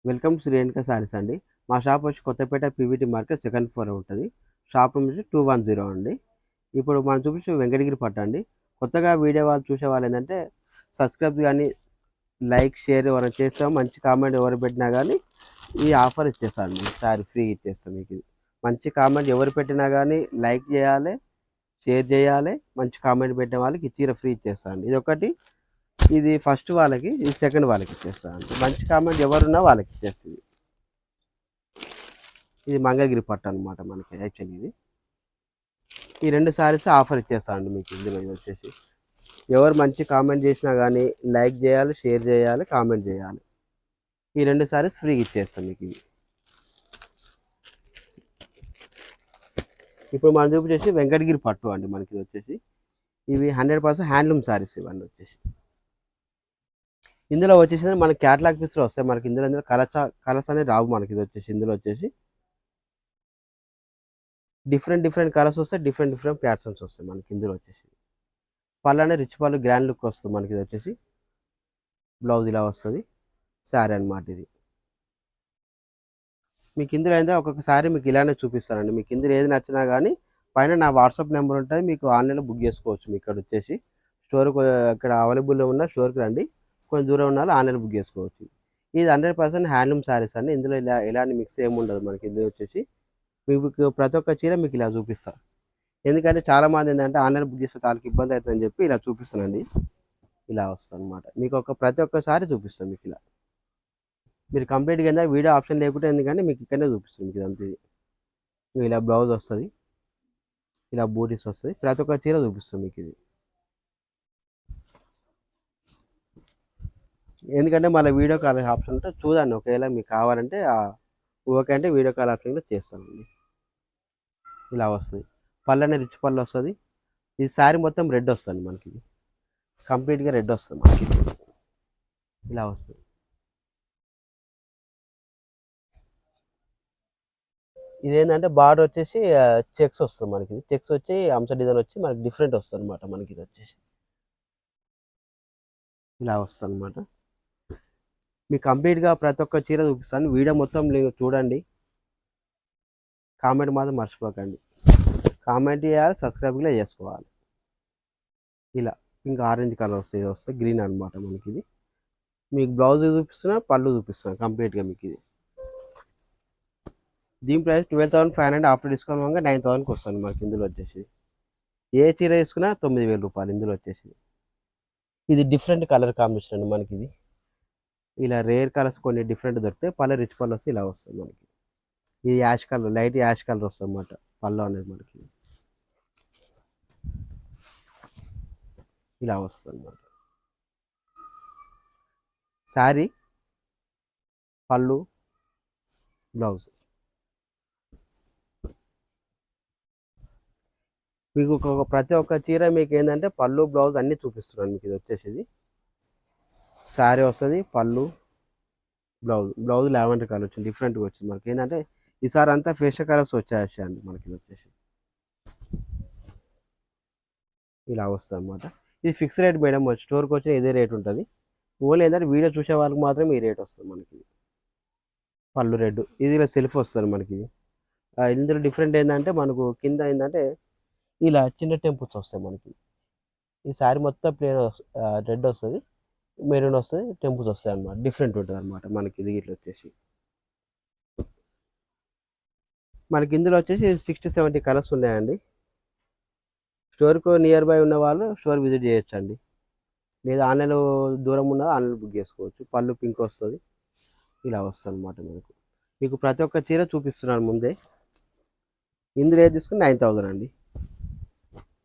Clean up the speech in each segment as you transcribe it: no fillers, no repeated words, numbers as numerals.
Welcome Shri Renuka saris అండి. మా shop వచ్చి Kothapeta PVT market second floor ఉంటుంది. షాప్ నెంబర్ వచ్చి 210 అండి. ఇప్పుడు మనం చూపించే వెంకటగిరి పట్టు అండి. కొత్తగా వీడియో వాళ్ళు చూసే వాళ్ళు ఏంటంటే సబ్స్క్రైబ్ కానీ లైక్ షేర్ ఎవరైనా చేస్తాం, మంచి కామెంట్ ఎవరు పెట్టినా కానీ ఈ ఆఫర్ ఇచ్చేస్తాను. శారీ ఫ్రీ ఇచ్చేస్తాం మీకు. ఇది మంచి కామెంట్ ఎవరు పెట్టినా కానీ లైక్ చేయాలి, షేర్ చేయాలి, మంచి కామెంట్ పెట్టిన వాళ్ళకి ఈ చీర ఫ్రీ ఇచ్చేస్తాను. ఇది ఒకటి, ఇది ఫస్ట్ వాళ్ళకి, ఇది సెకండ్ వాళ్ళకి ఇచ్చేస్తాను. మంచి కామెంట్ ఎవరున్నా వాళ్ళకి ఇచ్చేస్తుంది. ఇది మంగళగిరి పట్టు అనమాట మనకి. యాక్చువల్లీ ఇది ఈ రెండు శారీస్ ఆఫర్ ఇచ్చేస్తానండి మీకు. ఇందులో ఇది వచ్చేసి ఎవరు మంచి కామెంట్ చేసినా కానీ లైక్ చేయాలి, షేర్ చేయాలి, కామెంట్ చేయాలి. ఈ రెండు శారీస్ ఫ్రీగా ఇచ్చేస్తాం మీకు. ఇవి ఇప్పుడు మనం చూపించేసి వెంకటగిరి పట్టు అండి మనకి. ఇది వచ్చేసి ఇవి 100% హ్యాండ్లూమ్ శారీస్ ఇవన్నీ వచ్చేసి. ఇందులో వచ్చేసి మనకి క్యాటలాగ్ పీస్లో వస్తాయి మనకి. ఇందులో కలర్స్ అనేవి రావు మనకి. ఇది వచ్చేసి ఇందులో వచ్చేసి డిఫరెంట్ కలర్స్ వస్తాయి, డిఫరెంట్ ప్యాటర్న్స్ వస్తాయి మనకి. ఇందులో వచ్చేసి పళ్ళు అనేది రిచ్ పళ్ళు, గ్రాండ్ లుక్ వస్తుంది మనకి. ఇది వచ్చేసి బ్లౌజ్ ఇలా వస్తుంది, శారీ అనమాట ఇది. మీకు ఇందులో అయితే ఒక్కొక్కసారి మీకు ఇలానే చూపిస్తానండి. మీకు ఇందులో ఏది నచ్చినా కానీ పైన నా వాట్సాప్ నెంబర్ ఉంటుంది, మీకు ఆన్లైన్లో బుక్ చేసుకోవచ్చు. మీకు ఇక్కడ వచ్చేసి స్టోర్కి ఇక్కడ అవైలబుల్లో ఉన్న స్టోర్కి రండి, కొంచెం దూరం ఉన్న వాళ్ళు ఆన్లైన్లో బుక్ చేసుకోవచ్చు. ఇది 100% హ్యాండ్లూమ్ శారీస్ అండి. ఇందులో ఇలాంటి మిక్స్ ఏమి ఉండదు మనకి. ఇందులో వచ్చేసి మీకు ప్రతి ఒక్క చీర మీకు ఇలా చూపిస్తాను. ఎందుకంటే చాలామంది ఏంటంటే ఆన్లైన్ బుక్ చేస్తే వాళ్ళకి ఇబ్బంది అవుతుందని చెప్పి ఇలా చూపిస్తానండి. ఇలా వస్తుంది అనమాట మీకు. ప్రతి ఒక్కసారి చూపిస్తాను మీకు ఇలా. మీరు కంప్లీట్గా ఏంటంటే వీడియో ఆప్షన్ లేకుంటే ఎందుకంటే మీకు ఇక్కడనే చూపిస్తుంది మీకు ఇదంతా. ఇది ఇలా బ్లౌజ్ వస్తుంది, ఇలా బూటీస్ వస్తుంది, ప్రతి ఒక్క చీర చూపిస్తుంది మీకు ఇది. ఎందుకంటే మళ్ళీ వీడియో కాల్ ఆప్షన్ ఉంటే చూడండి. ఒకవేళ మీకు కావాలంటే ఓకే అంటే వీడియో కాల్ ఆప్షన్లో చేస్తానండి. ఇలా వస్తుంది పళ్ళనే రిచ్ పళ్ళు వస్తుంది. ఇది శారీ మొత్తం రెడ్ వస్తుంది మనకి. కంప్లీట్గా రెడ్ వస్తుంది మనకి. ఇలా వస్తుంది. ఇదేంటంటే బార్డర్ వచ్చేసి చెక్స్ వస్తుంది మనకి. చెక్స్ వచ్చి అంశ డిజైన్ వచ్చి మనకి డిఫరెంట్ వస్తుంది అనమాట మనకి. ఇది వచ్చేసి ఇలా వస్తుంది అనమాట. మీకు కంప్లీట్గా ప్రతి ఒక్క చీర చూపిస్తాను. వీడియో మొత్తం చూడండి. కామెంట్ మాత్రం మర్చిపోకండి. కామెంట్ చేయాలి, సబ్స్క్రైబ్ కూడా చేసుకోవాలి. ఇలా ఇంకా ఆరెంజ్ కలర్ వస్తుంది, ఇది వస్తుంది గ్రీన్ అనమాట మనకి. ఇది మీకు బ్లౌజ్ చూపిస్తున్నా, పళ్ళు చూపిస్తున్నా కంప్లీట్గా మీకు. ఇది దీని ప్రైస్ 12,500. ఆఫ్టర్ డిస్కౌంట్ వల్ల 9,000కి వస్తుంది మనకి. ఇందులో వచ్చేసి ఏ చీర వేసుకున్నా 9,000 రూపాయలు ఇందులో వచ్చేసి. ఇది డిఫరెంట్ కలర్ కాంబినేషన్ అండి మనకి. ఇది ఇలా రేర్ కలర్స్ కొన్ని డిఫరెంట్ దొరుకుతాయి. పళ్ళు రిచ్ పళ్ళు వస్తే ఇలా వస్తుంది మనకి. ఇది ash colour, light ash colour వస్తుంది అన్నమాట పళ్ళు అనేది మనకి. ఇలా వస్తుంది అన్నమాట శారీ, పళ్ళు, బ్లౌజ్. మీకు ప్రతి ఒక్క చీర మీకు ఏంటంటే పళ్ళు, బ్లౌజ్ అన్నీ చూపిస్తున్నాను మీకు. ఇది వచ్చేసి శారీ వస్తుంది, పళ్ళు, బ్లౌజ్ లావెండర్ కలర్ వచ్చింది, డిఫరెంట్గా వచ్చింది మనకి. ఏంటంటే ఈసారి అంతా ఫేషియల్ కలర్స్ వచ్చాయండి మనకి. ఇది వచ్చేసి ఇలా వస్తుంది అనమాట. ఇది ఫిక్స్ రేట్ మేడం. స్టోర్కి వచ్చిన ఇదే రేట్ ఉంటుంది. ఓన్లీ ఏంటంటే వీడియో చూసే వాళ్ళకి మాత్రం ఈ రేట్ వస్తుంది మనకి. పళ్ళు రెడ్, ఇది ఇలా సెల్ఫ్ వస్తుంది మనకి. ఇందులో డిఫరెంట్ ఏంటంటే మనకు కింద ఏంటంటే ఇలా చిన్న టెంపుల్స్ వస్తాయి మనకి. ఈ శారీ మొత్తం ప్లేన్ రెడ్ వస్తుంది, మెరూన్ వస్తుంది, టెంపుల్స్ వస్తాయి అనమాట. డిఫరెంట్ ఉంటుంది అనమాట మనకి. ఇది ఇట్లా వచ్చేసి మనకి ఇందులో వచ్చేసి 60-70 కలర్స్ ఉన్నాయండి. స్టోర్కు నియర్ బై ఉన్న వాళ్ళు స్టోర్ విజిట్ చేయొచ్చు అండి. లేదా ఆన్లైన్లో దూరం ఉన్న ఆన్లైన్ బుక్ చేసుకోవచ్చు. పళ్ళు పింక్ వస్తుంది, ఇలా వస్తుంది అనమాట మనకు. మీకు ప్రతి ఒక్క చీర చూపిస్తున్నాను ముందే. ఇందులో ఏది తీసుకుని 9,000 అండి.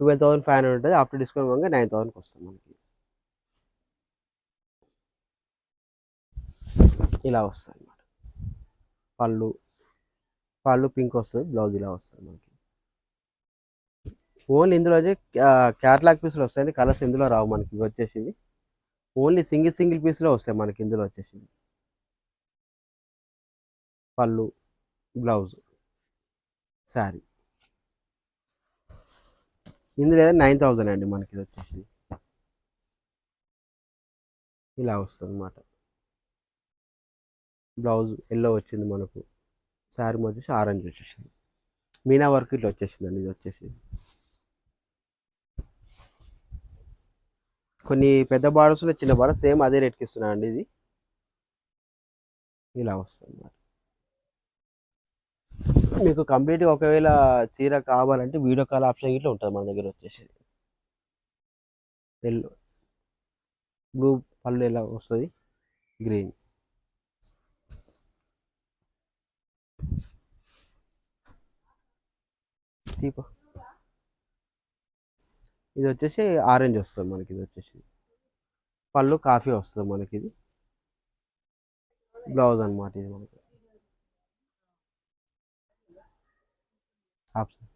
12,500 ఉంటుంది. ఆఫ్టర్ డిస్కౌంట్ వల్ల 9,000కి వస్తుంది మనకి. ఇలా వస్తుంది అనమాట. పళ్ళు పింక్ వస్తుంది, బ్లౌజ్ ఇలా వస్తుంది మనకి. ఓన్లీ ఇందులో వచ్చి క్యాటలాగ్ పీసులు వస్తాయండి. కలర్స్ ఇందులో రావు మనకి. ఇవి వచ్చేసి ఓన్లీ సింగిల్ పీస్లో వస్తాయి మనకి. ఇందులో వచ్చేసి పళ్ళు, బ్లౌజ్, శారీ. ఇందులో 9,000 అండి మనకి. ఇది వచ్చేసి ఇలా వస్తుంది అనమాట. బ్లౌజ్ ఎల్లో వచ్చింది మనకు. శారీ వచ్చేసి ఆరెంజ్ వచ్చేసింది. మీనా వర్క్ ఇట్లా వచ్చేసిందండి. ఇది వచ్చేసి కొన్ని పెద్ద బార్డర్స్ చిన్న బార్డర్ సేమ్ అదే రేట్కి ఇస్తున్నా అండి. ఇది ఇలా వస్తుంది. మీకు కంప్లీట్గా ఒకవేళ చీర కావాలంటే వీడియో కాల్ ఆప్షన్ ఇట్లా ఉంటుంది మన దగ్గర వచ్చేసి. ఎల్లో బ్లూ పళ్ళు ఎలా వస్తుంది, గ్రీన్. తీప ఇది వచ్చేసి ఆరెంజ్ వస్తుంది మనకి. ఇది వచ్చేసి పళ్ళు కాఫీ వస్తుంది మనకి. ఇది బ్లౌజ్ అనమాట. ఇది మనకి ఆప్షన్.